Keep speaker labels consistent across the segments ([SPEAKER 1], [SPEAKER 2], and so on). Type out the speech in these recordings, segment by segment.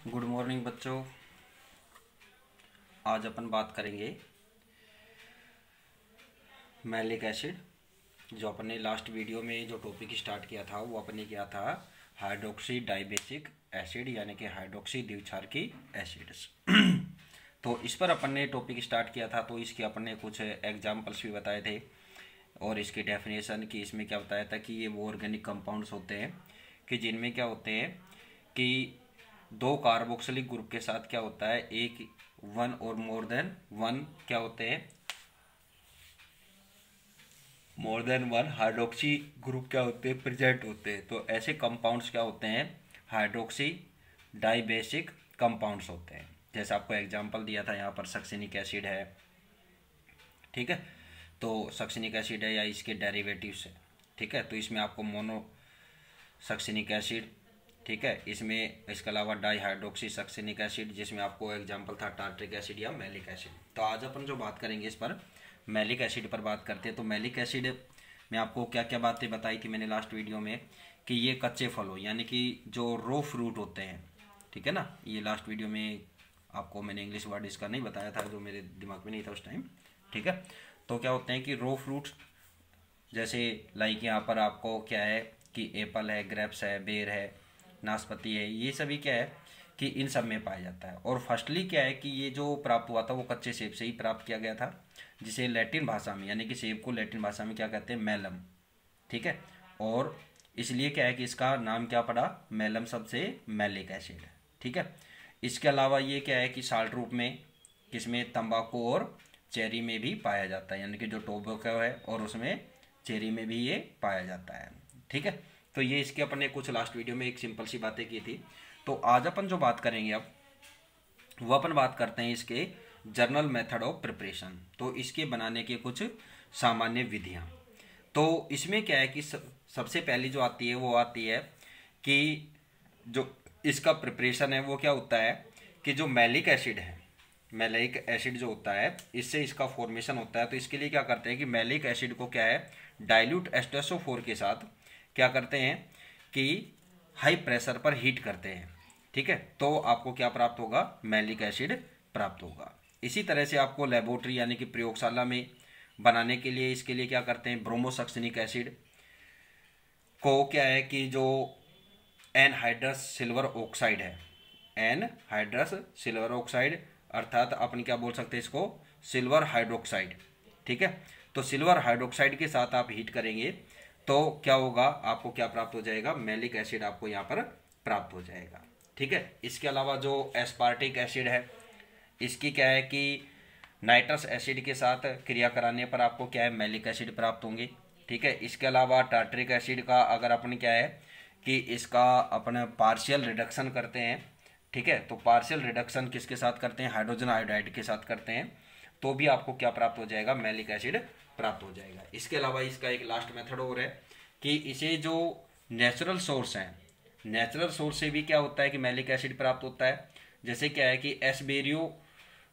[SPEAKER 1] Good morning बच्चों। आज अपन बात करेंगे मैलिक एसिड। जो अपन ने लास्ट वीडियो में जो टॉपिक स्टार्ट किया था वो अपन ने किया था हाइड्रोक्सी डाइबेसिक एसिड यानी कि हाइड्रोक्सी द्विक्षारकी एसिड्स। तो इस पर अपन ने टॉपिक स्टार्ट किया था, तो इसके अपन ने कुछ एग्जाम्पल्स भी बताए थे और इसकी डेफिनेशन की इसमें क्या बताया था कि ये वो ऑर्गेनिक कंपाउंड्स होते हैं कि जिनमें क्या होते हैं कि दो कार्बोक्सिलिक ग्रुप के साथ क्या होता है एक वन और मोर देन वन क्या होते हैं more than one hydroxy group क्या होते हैं प्रेजेंट होते हैं। तो ऐसे कंपाउंड्स क्या होते हैं हाइड्रोक्सी डाइबेसिक कंपाउंड्स होते हैं। जैसे आपको एग्जांपल दिया था यहाँ पर सक्सिनिक एसिड है, ठीक है। तो सक्सिनिक एसिड है या इसके डेरिवेटिव्स है, ठीक है। तो इसमें आपको मोनो सक्सिनिक एसिड, ठीक है, इसमें इसके अलावा डाईहाइड्रोक्सी सक्सिनिक एसिड जिसमें आपको एग्जांपल था टार्ट्रिक एसिड या मैलिक एसिड। तो आज अपन जो बात करेंगे इस पर मैलिक एसिड पर बात करते हैं। तो मैलिक एसिड में आपको क्या क्या बातें बताई थी मैंने लास्ट वीडियो में कि ये कच्चे फलों यानी कि जो रो फ्रूट होते हैं, ठीक है ना। ये लास्ट वीडियो में आपको मैंने इंग्लिश वर्ड इसका नहीं बताया था जो मेरे दिमाग में नहीं था उस टाइम, ठीक है। तो क्या होते हैं कि रो फ्रूट्स जैसे लाइक यहाँ पर आपको क्या है कि एप्पल है, ग्रेप्स है, बेर है, नाशपाती है, ये सभी क्या है कि इन सब में पाया जाता है। और फर्स्टली क्या है कि ये जो प्राप्त हुआ था वो कच्चे सेब से ही प्राप्त किया गया था, जिसे लैटिन भाषा में यानी कि सेब को लैटिन भाषा में क्या कहते हैं मेलम, ठीक है। और इसलिए क्या है कि इसका नाम क्या पड़ा मेलम शब्द से मैलिक एसिड, ठीक है। इसके अलावा ये क्या है कि साल्ट रूप में किसमें तंबाकू और चेरी में भी पाया जाता है, यानी कि जो टोबैको है और उसमें चेरी में भी ये पाया जाता है, ठीक है। तो ये इसके अपन ने कुछ लास्ट वीडियो में एक सिंपल सी बातें की थी। तो आज अपन जो बात करेंगे अब वो अपन बात करते हैं इसके जर्नल मेथड ऑफ प्रिपरेशन। तो इसके बनाने के कुछ सामान्य विधियां। तो इसमें क्या है कि सबसे पहली जो आती है वो आती है कि जो इसका प्रिपरेशन है वो क्या होता है कि जो मैलिक एसिड है, मैलिक एसिड जो होता है इससे इसका फॉर्मेशन होता है। तो इसके लिए क्या करते हैं कि मैलिक एसिड को क्या है डाइल्यूट H2SO4 के साथ क्या करते हैं कि हाई प्रेशर पर हीट करते हैं, ठीक है। तो आपको क्या प्राप्त होगा मैलिक एसिड प्राप्त होगा। इसी तरह से आपको लेबोरेटरी यानी कि प्रयोगशाला में बनाने के लिए इसके लिए क्या करते हैं ब्रोमोसक्सिनिक एसिड को क्या है कि जो एनहाइड्रस सिल्वर ऑक्साइड है, एनहाइड्रस सिल्वर ऑक्साइड अर्थात अपन क्या बोल सकते हैं इसको सिल्वर हाइड्रोक्साइड, ठीक है। तो सिल्वर हाइड्रोक्साइड के साथ आप हीट करेंगे तो क्या होगा आपको क्या प्राप्त हो जाएगा मैलिक एसिड आपको यहाँ पर प्राप्त हो जाएगा, ठीक है। इसके अलावा जो एस्पार्टिक एसिड है इसकी क्या है कि नाइट्रस एसिड के साथ क्रिया कराने पर आपको क्या है मैलिक एसिड प्राप्त होंगे, ठीक है। इसके अलावा टार्ट्रिक एसिड का अगर अपन क्या है कि इसका अपन पार्शियल रिडक्शन करते हैं, ठीक है। तो पार्शियल रिडक्शन किसके साथ करते हैं हाइड्रोजन आयोडाइड के साथ करते हैं तो भी आपको क्या प्राप्त हो जाएगा मैलिक एसिड प्राप्त हो जाएगा। इसके अलावा इसका एक लास्ट मेथड और है कि इसे जो नेचुरल सोर्स है नेचुरल सोर्स से भी क्या होता है कि मैलिक एसिड प्राप्त होता है। जैसे क्या है कि एस्बेरियो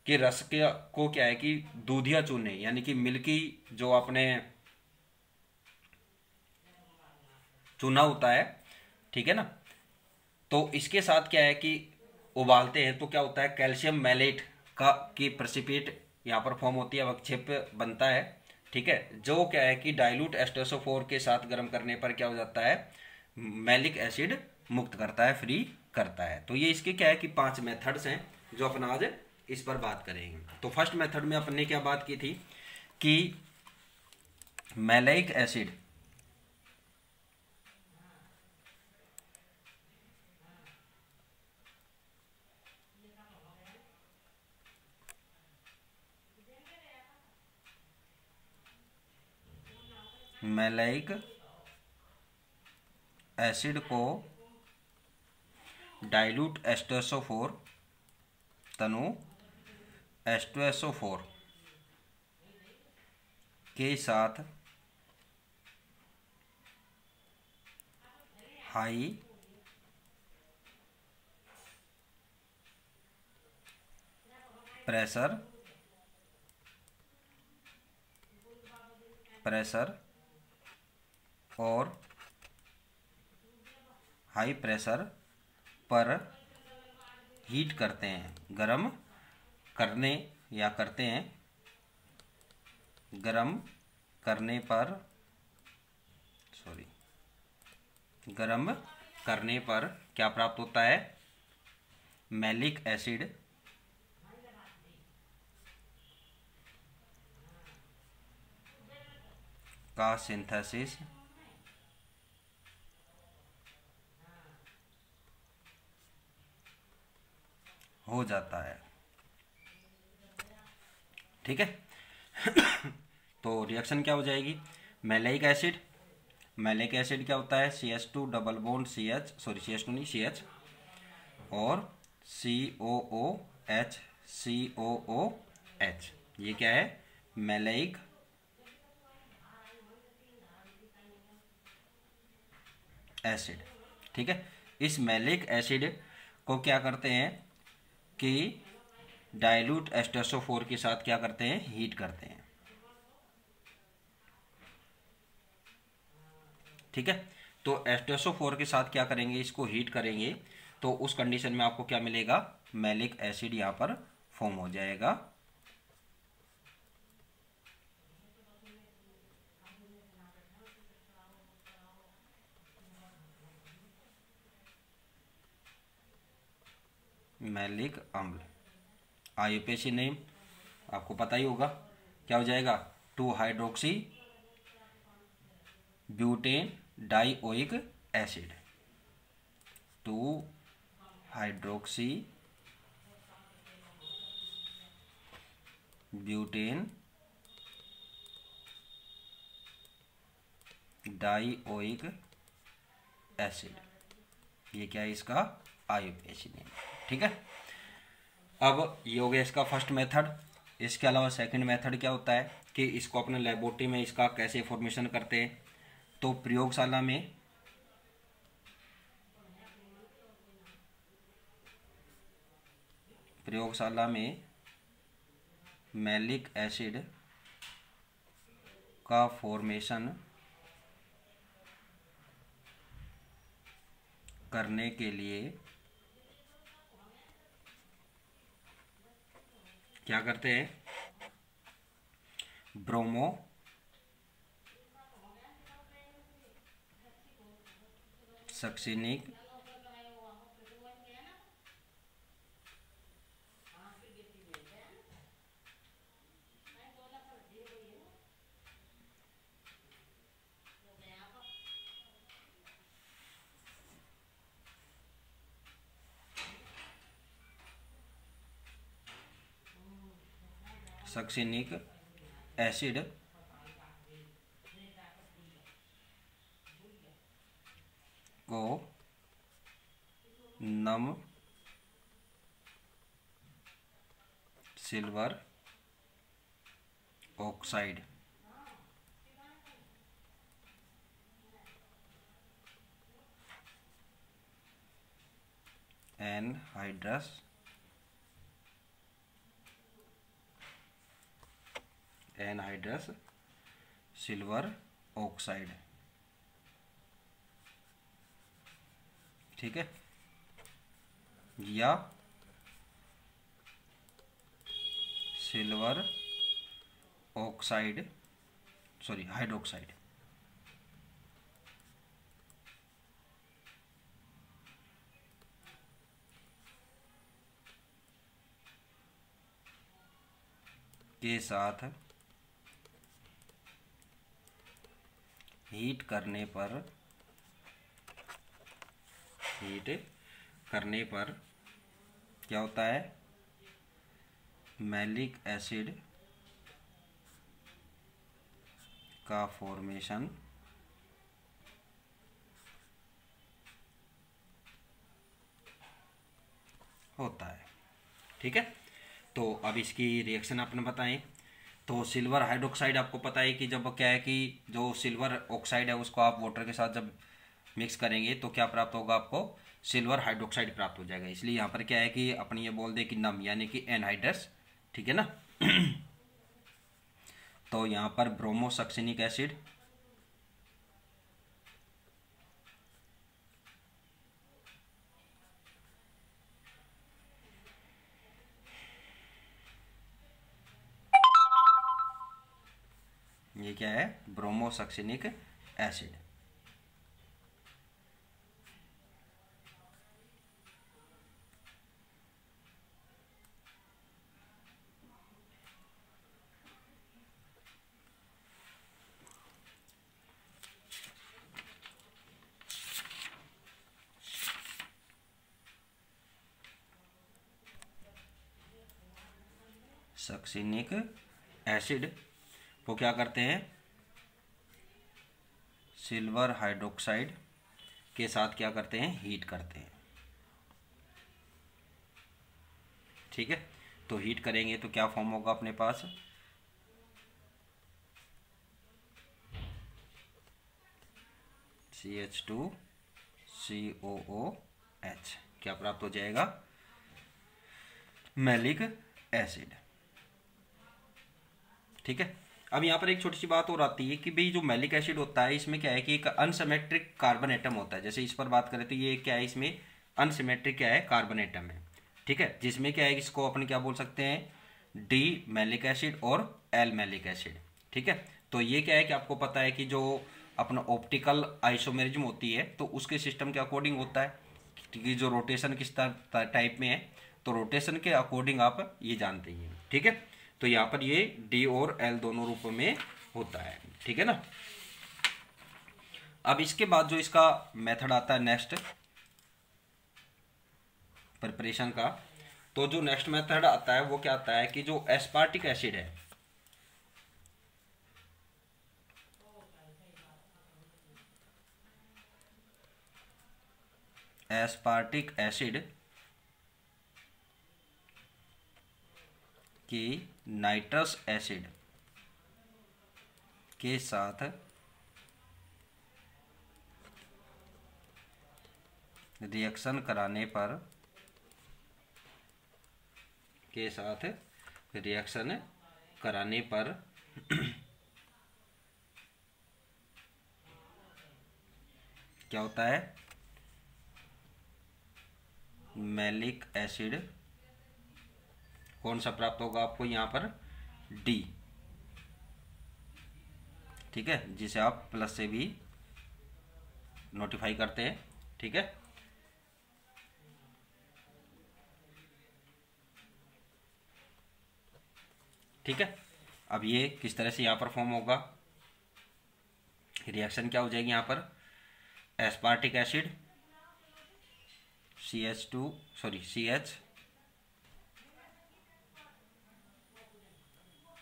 [SPEAKER 1] के रस के को क्या है कि दूधिया चूने यानी कि मिल्की जो अपने चूना होता है, ठीक है ना। तो इसके साथ क्या है कि उबालते हैं तो क्या होता है कैल्शियम मैलेट का की प्रेसिपिटेट यहाँ पर फॉर्म होती है, अवक्षेप बनता है, ठीक है। जो क्या है कि डाइल्यूट H2SO4 के साथ गर्म करने पर क्या हो जाता है मैलिक एसिड मुक्त करता है, फ्री करता है। तो ये इसके क्या है कि 5 मेथड्स हैं जो अपन आज इस पर बात करेंगे। तो फर्स्ट मेथड में अपन ने क्या बात की थी कि मैलिक एसिड मैलिक एसिड को डाइल्यूट H2SO4 तनु H2SO4 के साथ हाई प्रेशर और हाई प्रेशर पर हीट करते हैं, गर्म करने या करते हैं, गर्म करने पर, गर्म करने पर क्या प्राप्त होता है? मैलिक एसिड का सिंथेसिस हो जाता है। ठीक है। तो रिएक्शन क्या हो जाएगी? मैलिक एसिड, मैलिक एसिड क्या होता है? CH2 double bond CH, CH2 नहीं CH, और COOH, COOH, ये क्या है? Malic acid. ठीक है। इस मैलिक एसिड को क्या करते हैं कि डाइल्यूट H2SO4 के साथ क्या करते हैं? हीट करते हैं। ठीक है। तो H2SO4 के साथ क्या करेंगे? इसको हीट करेंगे, तो उस कंडीशन में आपको क्या मिलेगा? मैलिक एसिड यहाँ पर फॉर्म हो जाएगा। मैलिक अम्ल। आईयूपीएसी नेम आपको पता ही होगा, क्या हो जाएगा? 2 hydroxy butane dioic acid, 2 hydroxy butane dioic acid, ये क्या है? इसका आईयूपीएसी नेम। ठीक है। अब ये हो गया इसका फर्स्ट मेथड। इसके अलावा सेकंड मेथड क्या होता है कि इसको अपने लेबोरेटरी में इसका कैसे फॉर्मेशन करते हैं? तो प्रयोगशाला में मैलिक एसिड का फॉर्मेशन करने के लिए क्या करते हैं? ब्रोमो सक्सिनिक एसिड को नम silver oxide anhydrous silver oxide. ठीक है। या सिल्वर ऑक्साइड, हाइड्रोक्साइड। के साथ हीट करने पर क्या होता है? मैलिक एसिड का फॉर्मेशन होता है। ठीक है। तो अब इसकी रिएक्शन आपने बताएं। तो सिल्वर हाइड्रोक्साइड आपको पता है कि जब क्या है कि जो सिल्वर ऑक्साइड है उसको आप वाटर के साथ जब मिक्स करेंगे तो क्या प्राप्त होगा? आपको सिल्वर हाइड्रोक्साइड प्राप्त हो जाएगा। इसलिए यहाँ पर क्या है कि अपन ये बोल दे कि नम यानी कि एनहाइड्रस। ठीक है ना। तो यहाँ पर ब्रोमोसक्सिनिक एसिड ये क्या है, ब्रोमोसक्सिनिक एसिड। सक्सिनिक एसिड को क्या करते हैं, सिल्वर हाइड्रोक्साइड के साथ क्या करते हैं, हीट करते हैं। ठीक है, तो हीट करेंगे तो क्या फॉर्म होगा अपने पास, CH2COOH क्या प्राप्त हो जाएगा, मैलिक एसिड। ठीक है, अब यहाँ पर एक छोटी सी बात और आती है कि भाई जो मैलिक एसिड होता है इसमें क्या है कि एक अनसिमेट्रिक कार्बन एटम होता है। जैसे इस पर बात करें तो ये क्या है, इसमें अनसिमेट्रिक क्या है, कार्बन एटम है। ठीक है, जिसमें क्या है, इसको अपन क्या बोल सकते हैं, डी मैलिक एसिड और एल मैलिक एसिड। ठीक है, तो ये क्या है कि आपको पता है कि जो अपना ऑप्टिकल आइसोमेरिज्म होती है तो उसके सिस्टम के अकॉर्डिंग होता है कि जो रोटेशन किस टाइप में है, तो रोटेशन के अकॉर्डिंग आप ये जानते ही हैं। ठीक है, तो यहाँ पर ये डी और एल दोनों रूपों में होता है। ठीक है ना। अब इसके बाद जो इसका मेथड आता है नेक्स्ट प्रिपरेशन का, तो जो नेक्स्ट मेथड आता है वो क्या आता है कि जो एस्पार्टिक एसिड है, एस्पार्टिक एसिड की नाइट्रस एसिड के साथ रिएक्शन कराने पर क्या होता है, मैलिक एसिड कौन सा प्राप्त होगा आपको यहाँ पर, डी। ठीक है, जिसे आप प्लस से भी नोटिफाई करते हैं। ठीक है, ठीक है, अब ये किस तरह से यहाँ पर फॉर्म होगा, रिएक्शन क्या हो जाएगी यहाँ पर, aspartic acid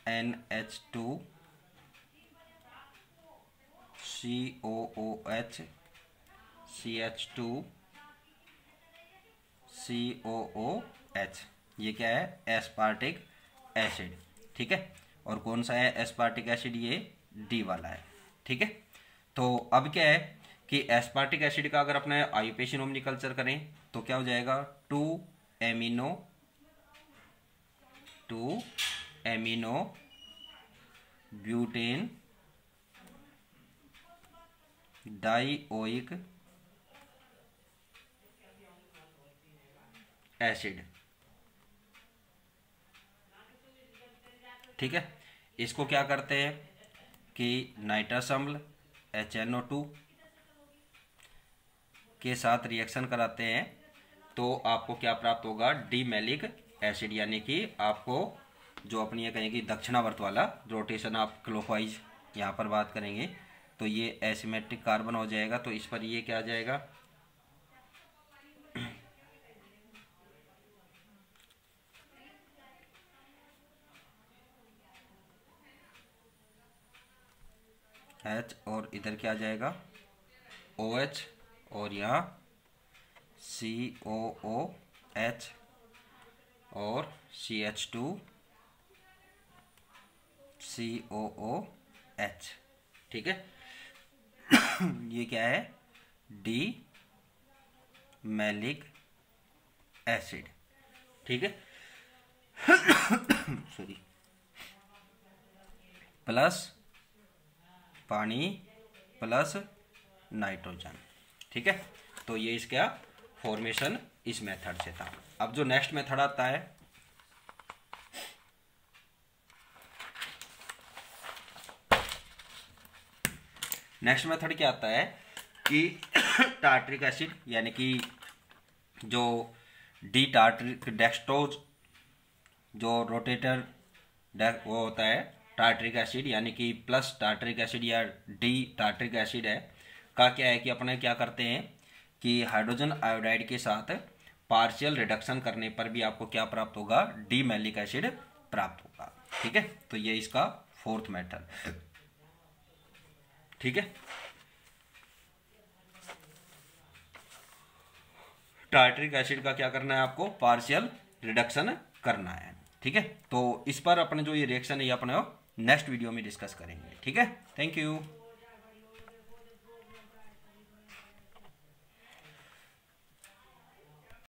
[SPEAKER 1] NH2 COOH CH2 COOH, ये क्या है, एस्पार्टिक एसिड। ठीक है, और कौन सा है एस्पार्टिक एसिड, ये डी वाला है। ठीक है, तो अब क्या है कि एस्पार्टिक एसिड का अगर अपने आईयूपीएसी नोमेनक्लेचर करें तो क्या हो जाएगा, 2 एमिनो ब्यूटेन डाइओइक एसिड। ठीक है, इसको क्या करते हैं कि नाइट्रस अम्ल HNO2 के साथ रिएक्शन कराते हैं तो आपको क्या प्राप्त होगा, डी मैलिक एसिड। यानी कि आपको जो अपनी ये कहेंगे दक्षिणावर्त वाला रोटेशन आप क्लॉकवाइज यहाँ पर बात करेंगे तो ये एसिमेट्रिक कार्बन हो जाएगा, तो इस पर ये क्या आ जाएगा, H और इधर क्या आ जाएगा, OH और यहाँ COOH और CH2 COOH। ठीक है, ये क्या है, डी मैलिक एसिड। ठीक है, सॉरी, प्लस पानी प्लस नाइट्रोजन। ठीक है, तो ये इसका फॉर्मेशन इस मेथड से था। अब जो नेक्स्ट मेथड आता है नेक्स्ट मेथड क्या आता है कि टार्ट्रिक एसिड यानी कि जो डी टार्ट्रिक डेक्सट्रोज जो रोटेटर वो होता है टार्ट्रिक एसिड यानी कि प्लस टार्ट्रिक एसिड या डी टार्ट्रिक एसिड है का क्या है कि अपने क्या करते हैं कि हाइड्रोजन आयोडाइड के साथ पार्शियल रिडक्शन करने पर भी आपको क्या प्राप्त होगा, डी मैलिक एसिड प्राप्त होगा। ठीक है, तो ये इसका फोर्थ मेथड। ठीक है, टार्ट्रिक एसिड का क्या करना है आपको, पार्शियल रिडक्शन करना है। ठीक है, तो इस पर अपने जो ये रिएक्शन है ये अपने नेक्स्ट वीडियो में डिस्कस करेंगे। ठीक है, थैंक यू।